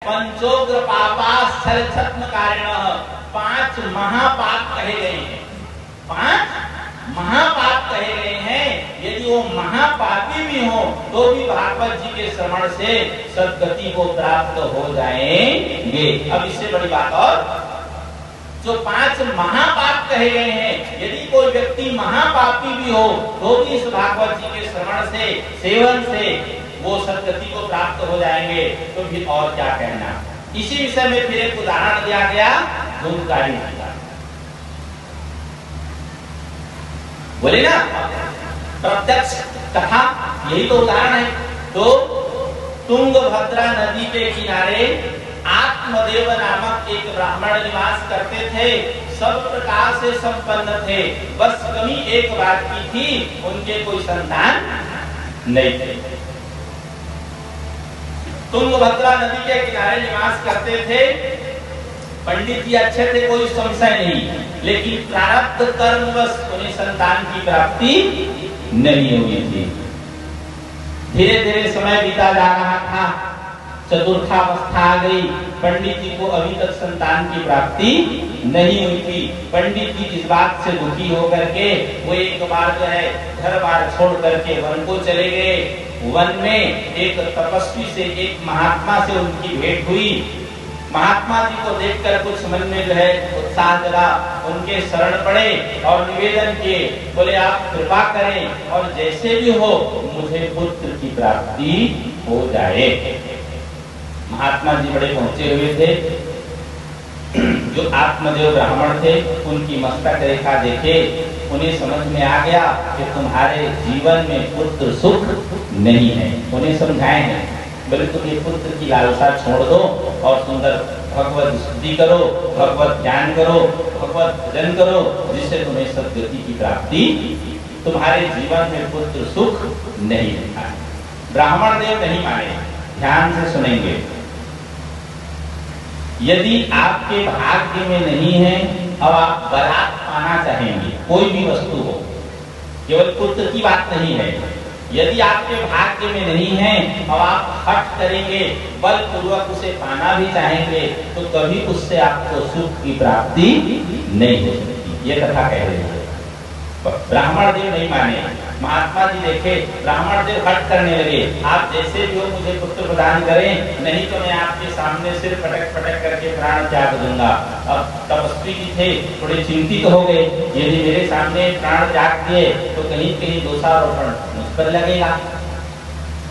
पंचोग्र पापाश्चर्य छत्म कारिणः, 5 महापाप कहे गए हैं। 5 महापाप कहे गए हैं। यदि वो महापापी भी हो तो भी भागवत जी के श्रवण से सद्गति को प्राप्त हो जाएंगे। अब इससे बड़ी बात और, जो 5 महापाप कहे गए हैं, यदि कोई व्यक्ति महापापी भी हो तो भी इस भागवत जी के श्रवण से, सेवन से वो सद्गति को प्राप्त हो जाएंगे। तो फिर और क्या कहना। इसी विषय में फिर एक उदाहरण दिया गया धूमकारी जी का। बोले ना, प्रत्यक्ष कथा, यही तो उदाहरण है। तो तुंगभद्रा नदी के किनारे आत्मदेव नामक एक ब्राह्मण निवास करते थे। सब प्रकार से संपन्न थे, बस कमी एक बात की थी, उनके कोई संतान नहीं थे। तुंगभद्रा नदी के किनारे निवास करते थे। पंडित जी अच्छे थे, कोई संशय नहीं, लेकिन प्रारब्ध कर्मवश उन्हें संतान की प्राप्ति नहीं हुई थी। धीरे धीरे समय बीता जा रहा था, चतुर्थावस्था आ गई, पंडित जी को अभी तक संतान की प्राप्ति नहीं हुई थी। पंडित जी इस बात से दुखी होकर के वो एक बार जो है घर बार छोड़ करके वन को चले गए। वन में एक तपस्वी से, एक महात्मा से उनकी भेंट हुई। महात्मा जी को देखकर कुछ मन में जो है उत्साह जगा, उनके शरण पड़े और निवेदन किए, बोले आप कृपा करें और जैसे भी हो मुझे पुत्र की प्राप्ति हो जाए। महात्मा जी बड़े पहुंचे हुए थे। जो आत्मदेव ब्राह्मण थे उनकी मस्तक रेखा देखे उन्हें समझ में आ गया कि तुम्हारे जीवन में पुत्र सुख नहीं है। उन्हें समझाए हैं, बोले तुम ये पुत्र की लालसा छोड़ दो और सुंदर भगवत स्तुति करो, भगवत ज्ञान करो, भगवत भजन करो, जिससे तुम्हें सद्गति की प्राप्ति। तुम्हारे जीवन में पुत्र सुख नहीं है। ब्राह्मण देव नहीं माने, ध्यान से सुनेंगे। यदि आपके भाग्य में नहीं है, अब आप बरात पाना चाहेंगे, कोई भी वस्तु हो, केवल पुत्र की बात नहीं है, यदि आपके भाग्य में नहीं है, अब आप हट करेंगे, बलपूर्वक उसे पाना भी चाहेंगे, तो कभी उससे आपको सुख की प्राप्ति नहीं हो सकती। ये कथा कह रही है। ब्राह्मण देव नहीं माने। महात्मा जी देखे ब्राह्मण देव हट करने लगे, आप जैसे भी हो मुझे पुत्र प्रदान करें, नहीं तो मैं आपके सामने सिर पटक पटक करके प्राण त्याग दूंगा। अब तपस्वी जी थे, थोड़े चिंतित हो गए, यदि मेरे सामने प्राण त्याग दिए तो कहीं कहीं दोषारोपण मुझ पर लगेगा।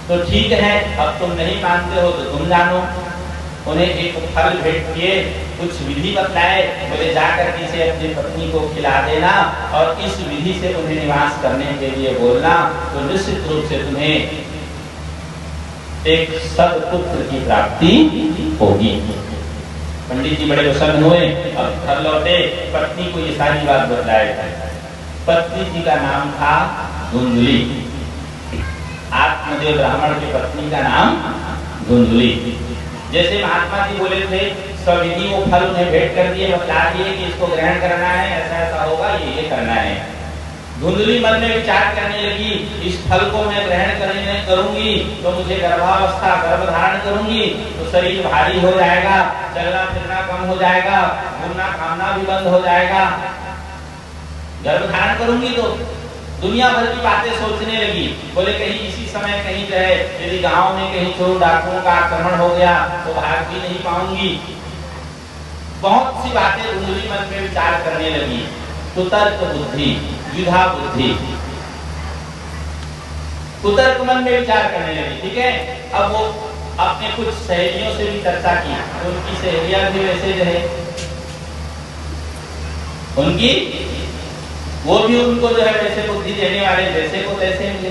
तो ठीक है, अब तुम नहीं मानते हो तो तुम जानो। उन्हें एक फल भेंट किए, कुछ विधि बतलाए, बोले जाकर इसे अपनी पत्नी को खिला देना और इस विधि से उन्हें निवास करने के लिए बोलना, तो निश्चित रूप से तुम्हें एक सत्पुत्र की प्राप्ति होगी। पंडित जी बड़े प्रसन्न हुए, अब घर लौटे, पत्नी को ये सारी बात बतलाए। पत्नी जी का नाम था धुंधुली। आत्मदेव ब्राह्मण की पत्नी का नाम धुंधुली। जैसे महात्मा जी बोले थे, सविधि वो फल उन्हें भेंट कर दिए, बतला दिए कि इसको ग्रहण करना है, ऐसा ऐसा होगा, ये करना है। धुंधुली मन में विचार करने लगी, इस फल को मैं ग्रहण करूंगी तो मुझे गर्भावस्था, गर्भ धारण करूंगी तो शरीर भारी हो जाएगा, चलना फिरना कम हो जाएगा, घूमना खाना भी बंद हो जाएगा। गर्भ धारण करूंगी तो दुनिया भर की बातें सोचने लगी। बोले कहीं इसी समय कहीं जो है यदि गांव में कहीं चोर डाकुओं का आक्रमण हो गया तो भाग भी नहीं पाऊंगी। बहुत सी बातें धुंधुली मन में विचार करने लगी। कुतर्क बुद्धि, द्विधा बुद्धि, कुतर्क मन में विचार करने लगी। ठीक है, अब वो अपने कुछ सहेलियों से भी चर्चा की, तो उनकी सहेलियां भी वैसे जो है उनकी, वो भी उनको जो है वैसे बुद्धि देने वाले, जैसे को तैसे मिले।